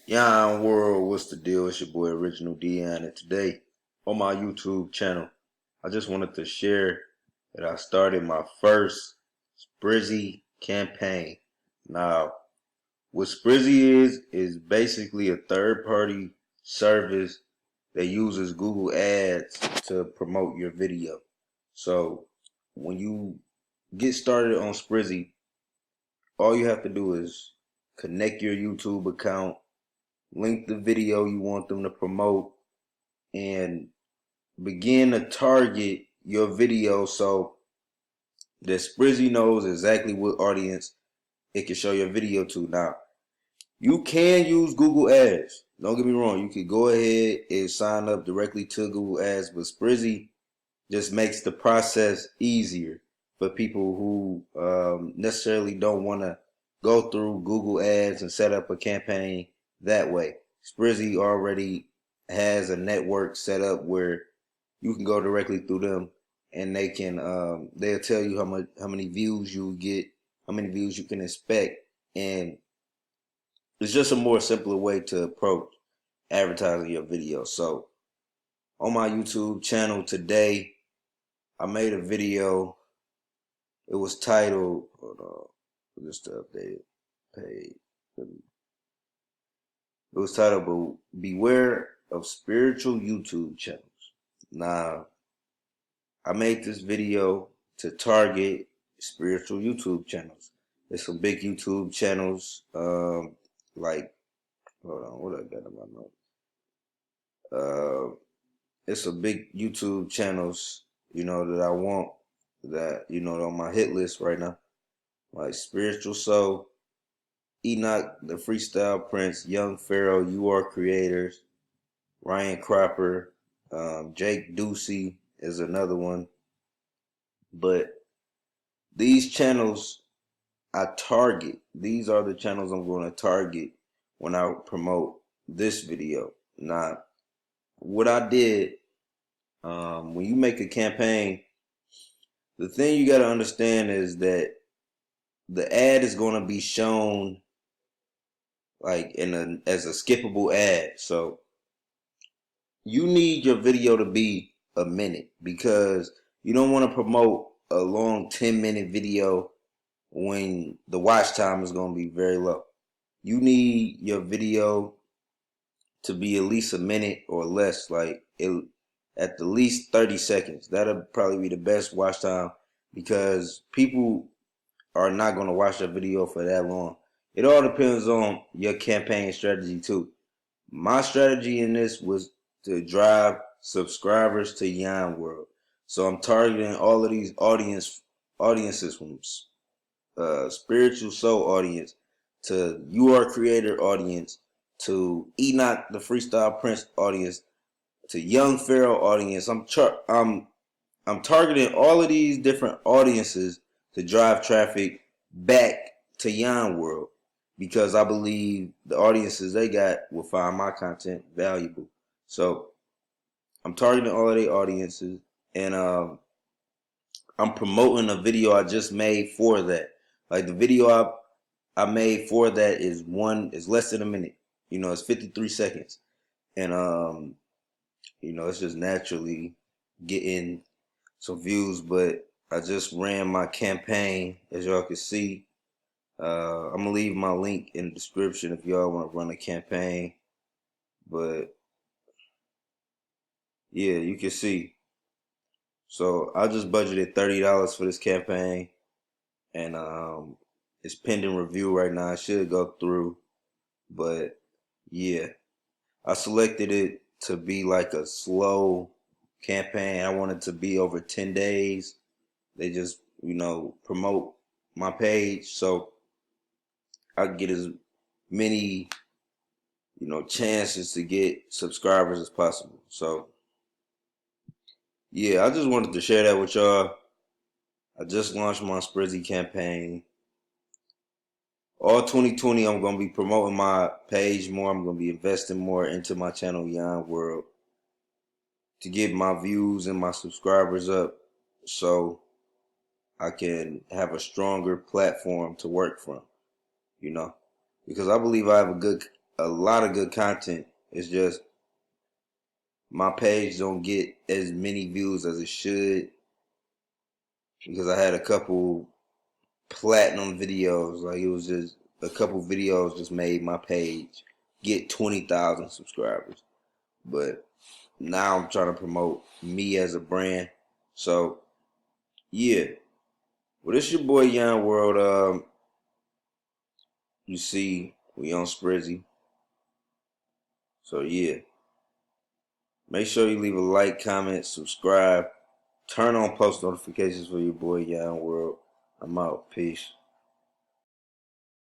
Yon world, what's the deal? It's your boy Original Dion, and today on my YouTube channel, I just wanted to share that I started my first Sprizzy campaign. Now, what Sprizzy is basically a third-party service that uses Google Ads to promote your video. So, when you get started on Sprizzy, all you have to do is connect your YouTube account, link the video you want them to promote, and begin to target your video so that Sprizzy knows exactly what audience it can show your video to. Now, you can use Google Ads. Don't get me wrong. You could go ahead and sign up directly to Google Ads, but Sprizzy just makes the process easier for people who necessarily don't want to go through Google Ads and set up a campaign that way. Sprizzy already has a network set up where you can go directly through them, and they'll tell you how many views you get, how many views you can expect, and it's just a more simpler way to approach advertising your video. So on my YouTube channel today, I made a video. It was titled, hold on, just to update it, page. It was titled Beware of Spiritual YouTube Channels. Now, I made this video to target spiritual YouTube channels. There's some big YouTube channels, like, hold on, what I got in my notes? It's some big YouTube channels, that I want, that, on my hit list right now. Like Spiritual Soul, Enoch, the Freestyle Prince, Young Pharaoh, You Are Creators, Ryan Cropper, Jake Ducey is another one. But these channels I target. These are the channels I'm going to target when I promote this video. Now, what I did, when you make a campaign, the thing you got to understand is that the ad is going to be shown like as a skippable ad. So you need your video to be a minute, because you don't want to promote a long 10-minute video when the watch time is going to be very low. You need your video to be at least a minute or less, at the least 30 seconds. That'll probably be the best watch time, because people are not going to watch a video for that long. It all depends on your campaign strategy too. My strategy in this was to drive subscribers to Yon World. So I'm targeting all of these audiences from Spiritual Soul audience to You Are Creator audience to Enoch the Freestyle Prince audience to Young Pharaoh audience. I'm targeting all of these different audiences to drive traffic back to Yon World, because I believe the audiences they got will find my content valuable. So I'm targeting all of their audiences, and I'm promoting a video I just made for that. Like the video I made for that is less than a minute. It's 53 seconds, and it's just naturally getting some views. But I just ran my campaign, as y'all can see. I'm gonna leave my link in the description if y'all want to run a campaign. But yeah, you can see. So I just budgeted $30 for this campaign, and it's pending review right now. I should go through, but yeah, I selected it to be like a slow campaign. I want it to be over 10 days. They just, promote my page so I can get as many, chances to get subscribers as possible. So yeah, I just wanted to share that with y'all. I just launched my Sprizzy campaign. All 2020, I'm going to be promoting my page more. I'm going to be investing more into my channel, Yon World, to get my views and my subscribers up, so I can have a stronger platform to work from, because I believe I have a good a lot of good content. It's just my page don't get as many views as it should because I had a couple platinum videos. Like it was just a couple videos just made my page get 20,000 subscribers. But now I'm trying to promote me as a brand. So yeah. Well, this your boy Young World. You see, we on Sprizzy. So yeah. Make sure you leave a like, comment, subscribe, turn on post notifications for your boy Young World. I'm out. Peace.